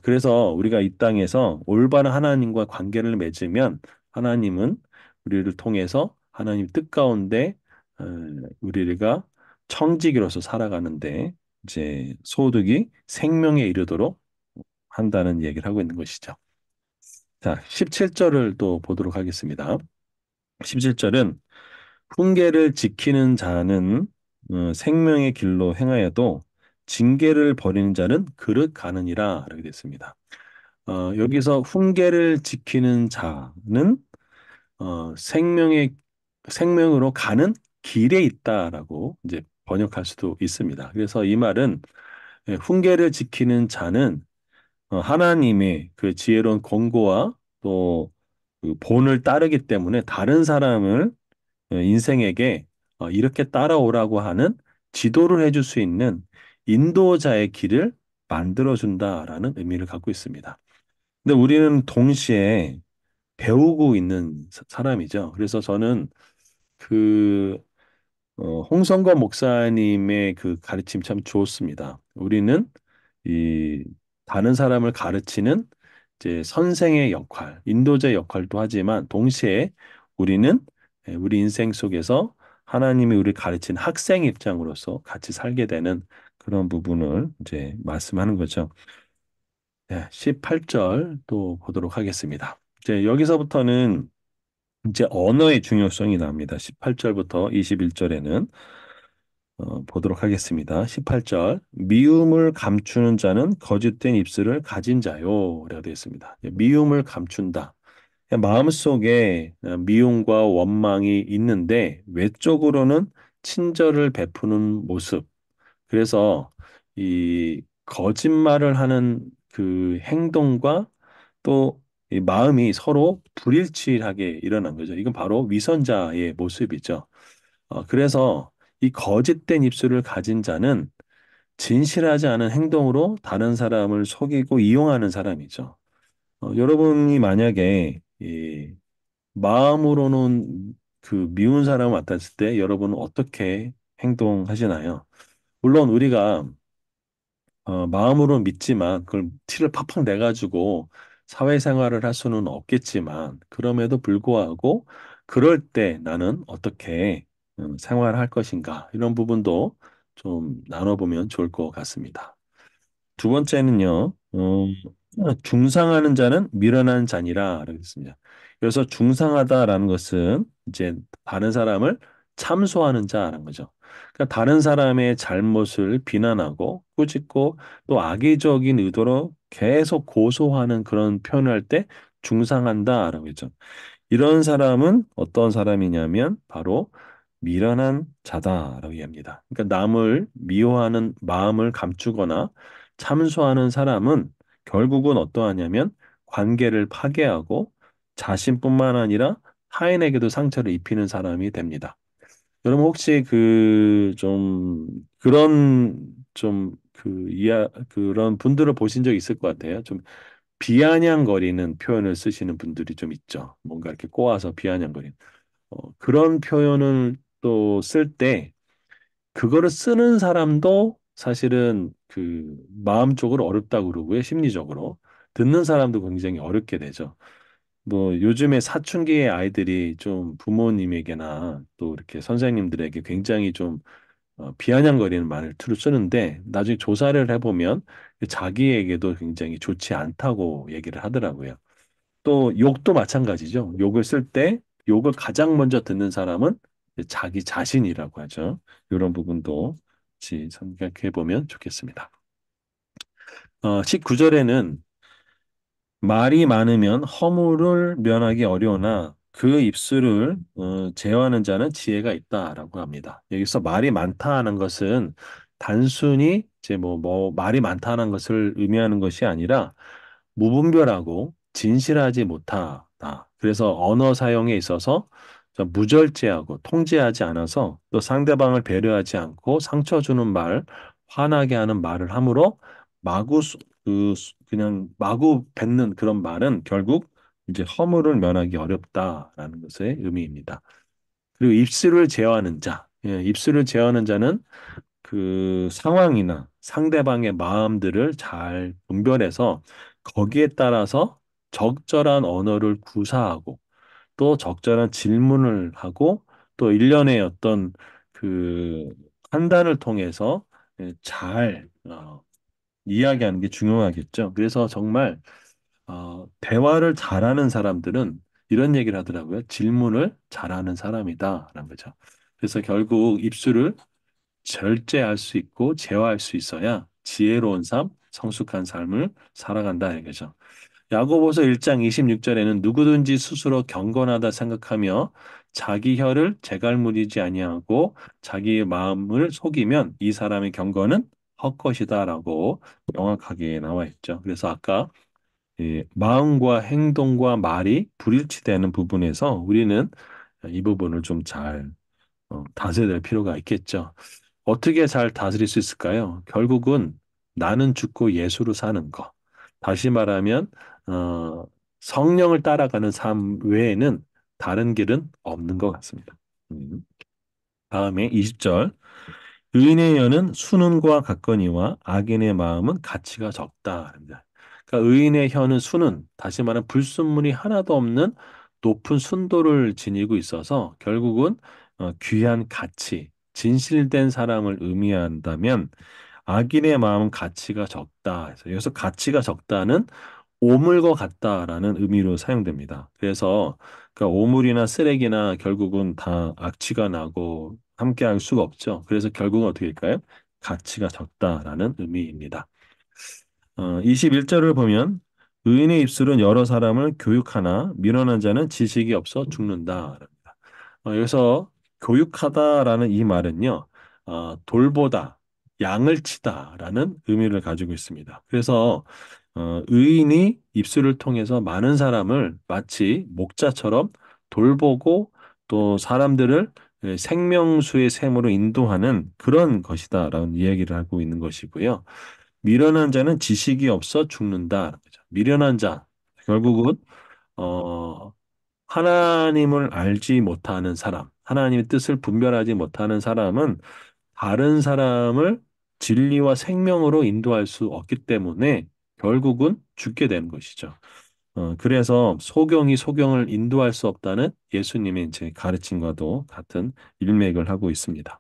그래서 우리가 이 땅에서 올바른 하나님과 관계를 맺으면 하나님은 우리를 통해서 하나님 뜻 가운데 어, 우리가 청지기로서 살아가는데 이제 소득이 생명에 이르도록 한다는 얘기를 하고 있는 것이죠. 자, 17절을 또 보도록 하겠습니다. 17절은 훈계를 지키는 자는 생명의 길로 행하여도 징계를 버리는 자는 그릇 가느니라 이렇게 됐습니다. 여기서 훈계를 지키는 자는 생명으로 가는 길에 있다라고 이제 번역할 수도 있습니다. 그래서 이 말은 훈계를 지키는 자는 하나님의 그 지혜로운 권고와 또그 본을 따르기 때문에 다른 사람을 인생에게 이렇게 따라오라고 하는 지도를 해줄 수 있는 인도자의 길을 만들어준다라는 의미를 갖고 있습니다. 근데 우리는 동시에 배우고 있는 사람이죠. 그래서 저는 그 홍성거 목사님의 그 가르침 참 좋습니다. 우리는 이 다른 사람을 가르치는 이제 선생의 역할, 인도자의 역할도 하지만 동시에 우리는 우리 인생 속에서 하나님이 우리 가르친 학생 입장으로서 같이 살게 되는 그런 부분을 이제 말씀하는 거죠. 네, 18절 또 보도록 하겠습니다. 이제 여기서부터는 이제 언어의 중요성이 나옵니다. 18절부터 21절에는 보도록 하겠습니다. 18절 미움을 감추는 자는 거짓된 입술을 가진 자요 라고 되어 있습니다. 미움을 감춘다. 마음속에 미움과 원망이 있는데 외적으로는 친절을 베푸는 모습. 그래서 이 거짓말을 하는 그 행동과 또 이 마음이 서로 불일치하게 일어난 거죠. 이건 바로 위선자의 모습이죠. 그래서 이 거짓된 입술을 가진 자는 진실하지 않은 행동으로 다른 사람을 속이고 이용하는 사람이죠. 여러분이 만약에 이 마음으로는 그 미운 사람을 만났을 때 여러분은 어떻게 행동하시나요? 물론 우리가 마음으로 믿지만 그걸 티를 팍팍 내가지고 사회생활을 할 수는 없겠지만 그럼에도 불구하고 그럴 때 나는 어떻게 생활할 것인가 이런 부분도 좀 나눠보면 좋을 것 같습니다. 두 번째는요, 중상하는 자는 미련한 자니라 라고 했습니다. 그래서 중상하다라는 것은 이제 다른 사람을 참소하는 자라는 거죠. 그러니까 다른 사람의 잘못을 비난하고 꾸짖고 또 악의적인 의도로 계속 고소하는 그런 표현을 할 때 중상한다라고 했죠. 이런 사람은 어떤 사람이냐면 바로 미련한 자다라고 이야기합니다. 그러니까 남을 미워하는 마음을 감추거나 참소하는 사람은 결국은 어떠하냐면 관계를 파괴하고 자신뿐만 아니라 타인에게도 상처를 입히는 사람이 됩니다. 여러분 혹시 그 좀 그런 좀 그런 분들을 보신 적 있을 것 같아요. 좀 비아냥거리는 표현을 쓰시는 분들이 좀 있죠. 뭔가 이렇게 꼬아서 비아냥거리는. 그런 표현을 또 쓸 때 그거를 쓰는 사람도 사실은 그 마음적으로 어렵다고 그러고요. 심리적으로. 듣는 사람도 굉장히 어렵게 되죠. 뭐 요즘에 사춘기의 아이들이 좀 부모님에게나 또 이렇게 선생님들에게 굉장히 좀 비아냥거리는 말투를 쓰는데 나중에 조사를 해보면 자기에게도 굉장히 좋지 않다고 얘기를 하더라고요. 또 욕도 마찬가지죠. 욕을 쓸 때 욕을 가장 먼저 듣는 사람은 이제 자기 자신이라고 하죠. 이런 부분도 같이 생각해 보면 좋겠습니다. 19절에는 말이 많으면 허물을 면하기 어려우나 그 입술을 제어하는 자는 지혜가 있다라고 합니다. 여기서 말이 많다는 것은 단순히 이제 뭐 말이 많다는 것을 의미하는 것이 아니라 무분별하고 진실하지 못하다. 그래서 언어 사용에 있어서 좀 무절제하고 통제하지 않아서 또 상대방을 배려하지 않고 상처 주는 말, 화나게 하는 말을 함으로 마구 그냥 마구 뱉는 그런 말은 결국 이제 허물을 면하기 어렵다라는 것의 의미입니다. 그리고 입술을 제어하는 자, 입술을 제어하는 자는 그 상황이나 상대방의 마음들을 잘 분별해서 거기에 따라서 적절한 언어를 구사하고 또 적절한 질문을 하고 또 일련의 어떤 그 판단을 통해서 잘 이야기하는 게 중요하겠죠. 그래서 정말 대화를 잘하는 사람들은 이런 얘기를 하더라고요. 질문을 잘하는 사람이다라는 거죠. 그래서 결국 입술을 절제할 수 있고 제어할 수 있어야 지혜로운 삶, 성숙한 삶을 살아간다 이거죠. 야고보서 1장 26절에는 누구든지 스스로 경건하다 생각하며 자기 혀를 재갈무리지 아니하고 자기의 마음을 속이면 이 사람의 경건은 헛것이다라고 명확하게 나와 있죠. 그래서 아까 마음과 행동과 말이 불일치되는 부분에서 우리는 이 부분을 좀 잘 다스려야 될 필요가 있겠죠. 어떻게 잘 다스릴 수 있을까요? 결국은 나는 죽고 예수로 사는 거. 다시 말하면 어, 성령을 따라가는 삶 외에는 다른 길은 없는 것 같습니다. 음. 다음에 20절. 의인의 혀는 순은과 같거니와 악인의 마음은 가치가 적다. 그러니까 의인의 혀는 순은 다시 말하면 불순물이 하나도 없는 높은 순도를 지니고 있어서 결국은 귀한 가치, 진실된 사람을 의미한다면 악인의 마음은 가치가 적다. 그래서 여기서 가치가 적다는 오물과 같다라는 의미로 사용됩니다. 그래서 그러니까 오물이나 쓰레기나 결국은 다 악취가 나고 함께할 수가 없죠. 그래서 결국은 어떻게 될까요? 가치가 적다라는 의미입니다. 21절을 보면 의인의 입술은 여러 사람을 교육하나 미련한 자는 지식이 없어 죽는다. 여기서 교육하다라는 이 말은요, 돌보다, 양을 치다라는 의미를 가지고 있습니다. 그래서 의인이 입술을 통해서 많은 사람을 마치 목자처럼 돌보고 또 사람들을 생명수의 샘으로 인도하는 그런 것이다라는 이야기를 하고 있는 것이고요. 미련한 자는 지식이 없어 죽는다. 미련한 자, 결국은 어, 하나님을 알지 못하는 사람, 하나님의 뜻을 분별하지 못하는 사람은 다른 사람을 진리와 생명으로 인도할 수 없기 때문에 결국은 죽게 되는 것이죠. 그래서 소경이 소경을 인도할 수 없다는 예수님의 이제 가르침과도 같은 일맥을 하고 있습니다.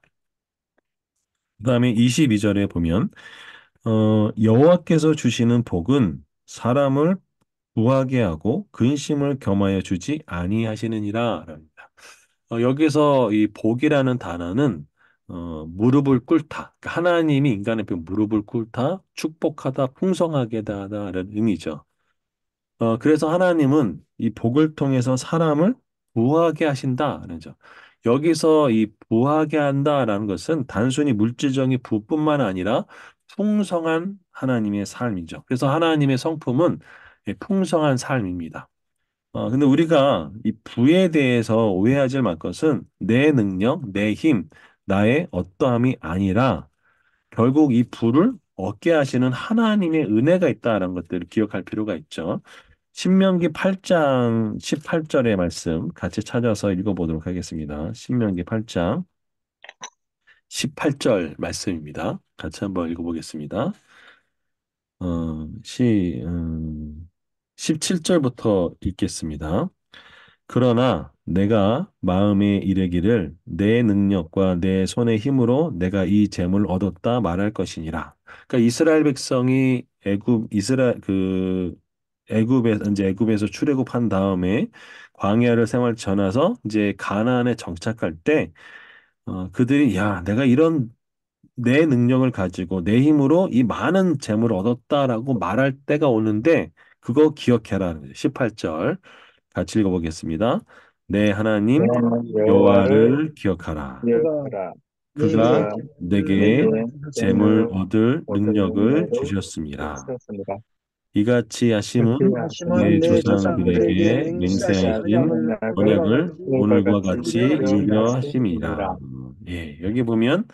그다음에 22절에 보면 여호와께서 주시는 복은 사람을 부하게 하고 근심을 겸하여 주지 아니하시느니라.랍니다. 여기서 이 복이라는 단어는 무릎을 꿇다. 그러니까 하나님이 인간의 무릎을 꿇다, 축복하다, 풍성하게 하다라는 의미죠. 그래서 하나님은 이 복을 통해서 사람을 부하게 하신다는 거죠. 여기서 이 부하게 한다라는 것은 단순히 물질적인 부뿐만 아니라 풍성한 하나님의 삶이죠. 그래서 하나님의 성품은 풍성한 삶입니다. 근데 우리가 이 부에 대해서 오해하지 말 것은 내 능력, 내 힘, 나의 어떠함이 아니라 결국 이 부를 얻게 하시는 하나님의 은혜가 있다는 것들을 기억할 필요가 있죠. 신명기 8장 18절의 말씀 같이 찾아서 읽어보도록 하겠습니다. 신명기 8장 18절 말씀입니다. 같이 한번 읽어보겠습니다. 17절부터 읽겠습니다. 그러나 내가 마음에 이르기를 내 능력과 내 손의 힘으로 내가 이 재물 얻었다 말할 것이니라. 그러니까 이스라엘 백성이 애굽에서 출애굽한 다음에 광야를 생활 지나서 이제 가나안에 정착할 때 그들이 야 내가 이런 내 능력을 가지고 내 힘으로 이 많은 재물을 얻었다라고 말할 때가 오는데 그거 기억해라. 18절 같이 읽어보겠습니다. 내 하나님 여호와를 여호와를 기억하라. 그가 기억하라. 내게 그가 그가 내게 내게 재물 재물을 주셨습니다. 얻을 얻은 능력을 능력을 주셨습니다. 주셨습니다. 이같이 그렇게 하심은 하시면 내 하시는 내 내 조상들에게 조상들에게 조상들에게 맹세하신 맹세하신 맹세하신 언약을 오늘과 약을 언약을 같이 오늘과 오늘과 같이 같이 이루려 이루려 하심이라. 이루하시니라. 하심이라. 예, 여기 보면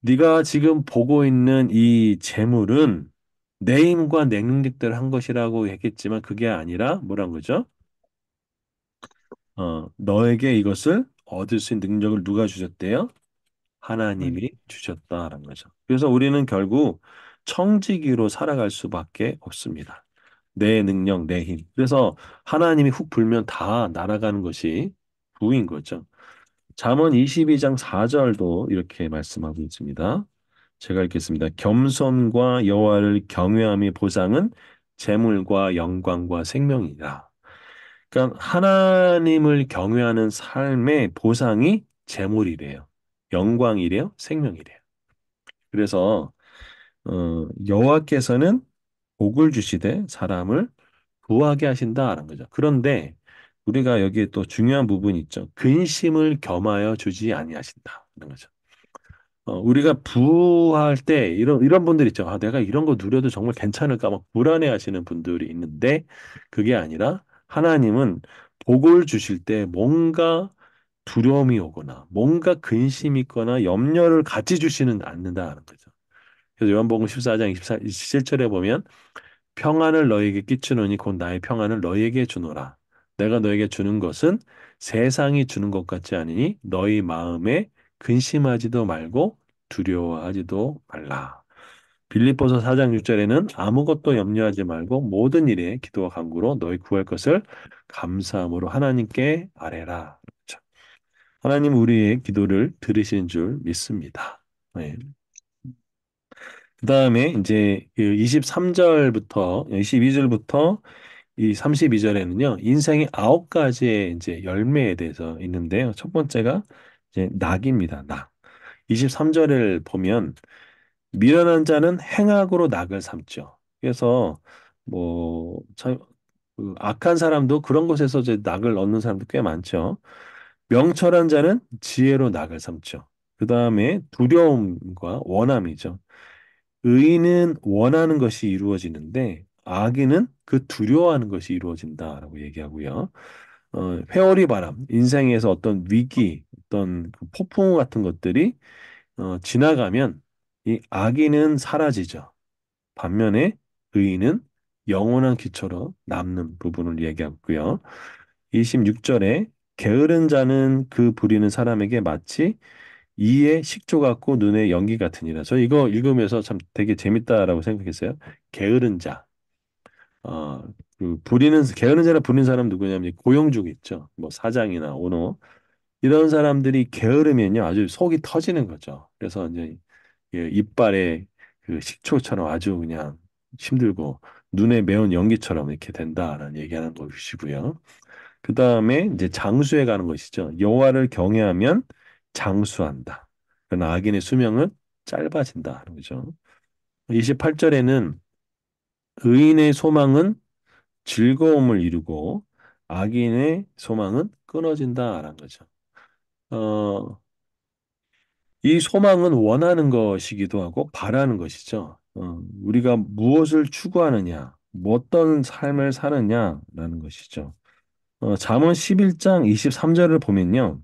네가 지금 보고 있는 이 재물은 내 힘과 내 능력대로 한 것이라고 했겠지만 그게 아니라 뭐란 거죠? 너에게 이것을 얻을 수 있는 능력을 누가 주셨대요? 하나님이 주셨다라는 거죠. 그래서 우리는 결국 청지기로 살아갈 수밖에 없습니다. 내 능력, 내 힘. 그래서 하나님이 훅 불면 다 날아가는 것이 부인 거죠. 잠언 22장 4절도 이렇게 말씀하고 있습니다. 제가 읽겠습니다. 겸손과 여호와를 경외함의 보상은 재물과 영광과 생명이라. 그러니까 하나님을 경외하는 삶의 보상이 재물이래요. 영광이래요. 생명이래요. 그래서 여호와께서는 복을 주시되 사람을 부하게 하신다라는 거죠. 그런데 우리가 여기에 또 중요한 부분이 있죠. 근심을 겸하여 주지 아니하신다는 거죠. 우리가 부할 때 이런 분들 있죠. 아, 내가 이런 거 누려도 정말 괜찮을까 막 불안해 하시는 분들이 있는데 그게 아니라 하나님은 복을 주실 때 뭔가 두려움이 오거나 뭔가 근심이 있거나 염려를 같이 주시는 않는다는 거죠. 그래서 요한복음 14장 27절에 보면 평안을 너에게 끼치노니 곧 나의 평안을 너에게 주노라. 내가 너에게 주는 것은 세상이 주는 것 같지 않으니 너희 마음에 근심하지도 말고 두려워하지도 말라. 빌립보서 4장 6절에는 아무것도 염려하지 말고 모든 일에 기도와 간구로 너희 구할 것을 감사함으로 하나님께 아뢰라. 그렇죠. 하나님 우리의 기도를 들으시는 줄 믿습니다. 네. 그다음에 이제 그 23절부터 22절부터 이 32절에는요. 인생의 9가지의 이제 열매에 대해서 있는데요. 첫 번째가 이제 낙입니다. 낙. 23절을 보면 미련한 자는 행악으로 낙을 삼죠. 그래서 뭐 참, 그 악한 사람도 그런 곳에서 이제 낙을 얻는 사람도 꽤 많죠. 명철한 자는 지혜로 낙을 삼죠. 그다음에 두려움과 원함이죠. 의인은 원하는 것이 이루어지는데 악인은 그 두려워하는 것이 이루어진다라고 얘기하고요. 회오리 바람, 인생에서 어떤 위기, 어떤 그 폭풍 같은 것들이 지나가면 이 악인은 사라지죠. 반면에 의인은 영원한 기초로 남는 부분을 얘기하고요. 26절에 게으른 자는 그 부리는 사람에게 마치 이에 식초 같고 눈에 연기 같으니라. 저 이거 읽으면서 참 되게 재밌다라고 생각했어요. 게으른 자. 어, 게으른 자나 부리는 사람 누구냐면 고용주가 있죠. 뭐 사장이나 오너. 이런 사람들이 게으르면요. 아주 속이 터지는 거죠. 그래서 이제 이빨에 그 식초처럼 아주 그냥 힘들고 눈에 매운 연기처럼 이렇게 된다라는 얘기하는 것이고요. 그 다음에 이제 장수해 가는 것이죠. 여호와를 경외하면 장수한다. 그러나 악인의 수명은 짧아진다. 그죠? 28절에는 의인의 소망은 즐거움을 이루고 악인의 소망은 끊어진다라는 거죠. 어, 이 소망은 원하는 것이기도 하고 바라는 것이죠. 우리가 무엇을 추구하느냐, 뭐 어떤 삶을 사느냐라는 것이죠. 잠언 11장 23절을 보면요.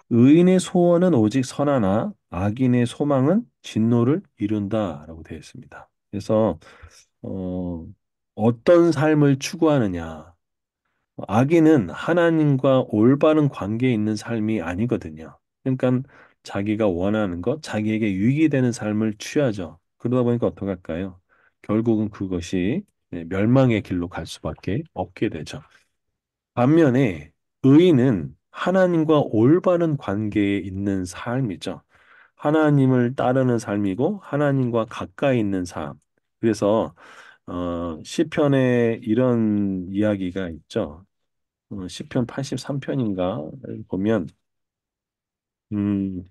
의인의 소원은 오직 선하나 악인의 소망은 진노를 이룬다라고 되어 있습니다. 그래서 어, 어떤 삶을 추구하느냐. 악인은 하나님과 올바른 관계에 있는 삶이 아니거든요. 그러니까 자기가 원하는 것, 자기에게 유익이 되는 삶을 취하죠. 그러다 보니까 어떡할까요? 결국은 그것이 멸망의 길로 갈 수밖에 없게 되죠. 반면에 의인은 하나님과 올바른 관계에 있는 삶이죠. 하나님을 따르는 삶이고 하나님과 가까이 있는 삶. 그래서 시편에 이런 이야기가 있죠. 시편 83편인가 보면 음,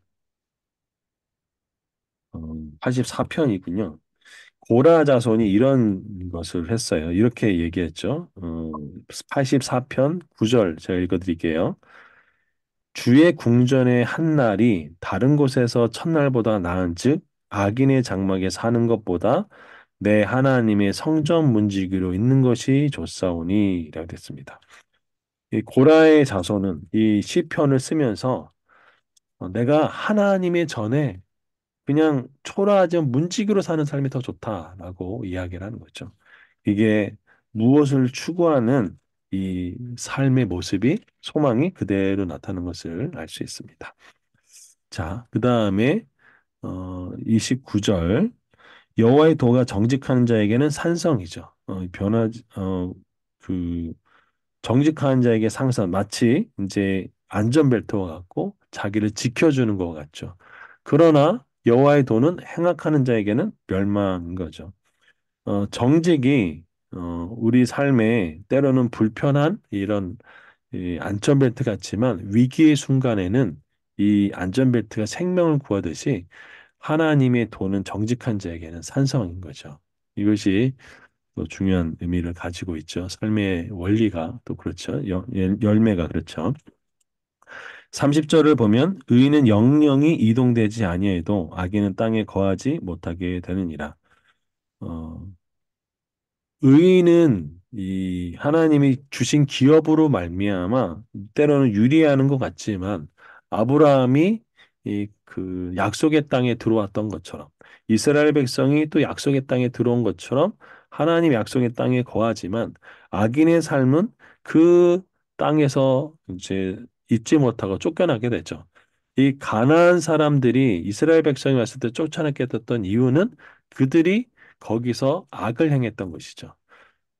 84편이군요. 고라 자손이 이런 것을 했어요. 이렇게 얘기했죠. 84편 9절 제가 읽어드릴게요. 주의 궁전의 한 날이 다른 곳에서 첫날보다 나은즉 악인의 장막에 사는 것보다 내 하나님의 성전 문지기로 있는 것이 좋사오니 라고 됐습니다. 이 고라의 자손은 이 시편을 쓰면서 내가 하나님의 전에 그냥 초라하지 문지기로 사는 삶이 더 좋다라고 이야기를 하는 거죠. 이게 무엇을 추구하는 이 삶의 모습이 소망이 그대로 나타나는 것을 알 수 있습니다. 자, 그 다음에 29절 여호와의 도가 정직한 자에게는 산성이죠. 그 정직한 자에게 상선 마치 이제 안전벨트와 같고 자기를 지켜주는 것 같죠. 그러나 여호와의 도는 행악하는 자에게는 멸망인 거죠. 정직이 우리 삶에 때로는 불편한 이런 이 안전벨트 같지만 위기의 순간에는 이 안전벨트가 생명을 구하듯이 하나님의 도는 정직한 자에게는 산성인 거죠. 이것이 또 중요한 의미를 가지고 있죠. 삶의 원리가 또 그렇죠. 열매가 그렇죠. 30절을 보면 의인은 영영이 이동되지 아니해도 악인은 땅에 거하지 못하게 되느니라. 어, 의인은 이 하나님이 주신 기업으로 말미암아 때로는 유리하는 것 같지만 아브라함이 이 그 약속의 땅에 들어왔던 것처럼 이스라엘 백성이 또 약속의 땅에 들어온 것처럼 하나님 약속의 땅에 거하지만 악인의 삶은 그 땅에서 이제 있지 못하고 쫓겨나게 되죠. 이 가나안 사람들이 이스라엘 백성이 왔을 때 쫓아내게 됐던 이유는 그들이 거기서 악을 행했던 것이죠.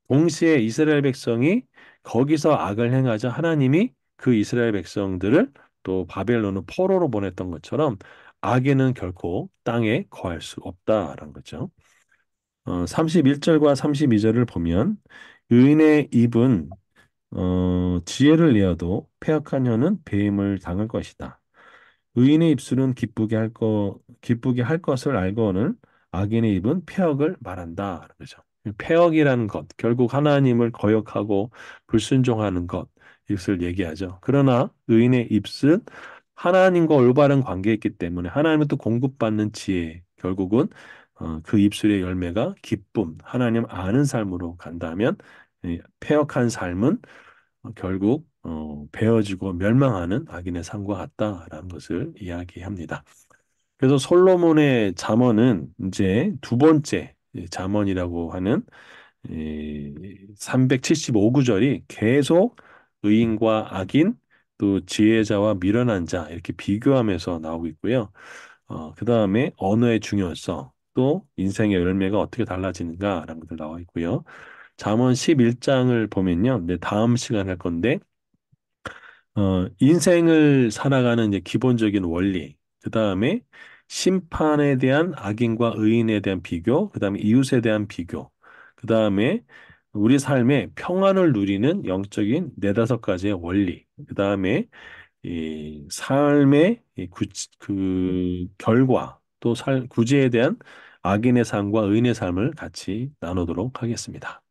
동시에 이스라엘 백성이 거기서 악을 행하자 하나님이 그 이스라엘 백성들을 또 바벨론은 포로로 보냈던 것처럼 악에는 결코 땅에 거할 수 없다라는 거죠. 31절과 32절을 보면 의인의 입은 지혜를 내어도 패역한 혀는 배임을 당할 것이다. 의인의 입술은 기쁘게 할 것을 알거늘 악인의 입은 폐역을 말한다. 그죠? 폐역이라는 것, 결국 하나님을 거역하고 불순종하는 것, 이것을 얘기하죠. 그러나 의인의 입은 하나님과 올바른 관계에 있기 때문에 하나님은 또 공급받는 지혜, 결국은 그 입술의 열매가 기쁨, 하나님 아는 삶으로 간다면 이 패역한 삶은 결국 베어지고 멸망하는 악인의 삶과 같다라는 것을 이야기합니다. 그래서 솔로몬의 잠언은 이제 두 번째 잠언이라고 하는 375구절이 계속 의인과 악인 또 지혜자와 미련한 자 이렇게 비교하면서 나오고 있고요. 그 다음에 언어의 중요성 또 인생의 열매가 어떻게 달라지는가라는 것들 나와 있고요. 잠언 11장을 보면요. 네, 다음 시간 할 건데 인생을 살아가는 이제 기본적인 원리, 그 다음에 심판에 대한 악인과 의인에 대한 비교, 그 다음에 이웃에 대한 비교, 그 다음에 우리 삶에 평안을 누리는 영적인 네다섯 가지의 원리, 그 다음에 이 삶의 그 결과, 또 구제에 대한 악인의 삶과 의인의 삶을 같이 나누도록 하겠습니다.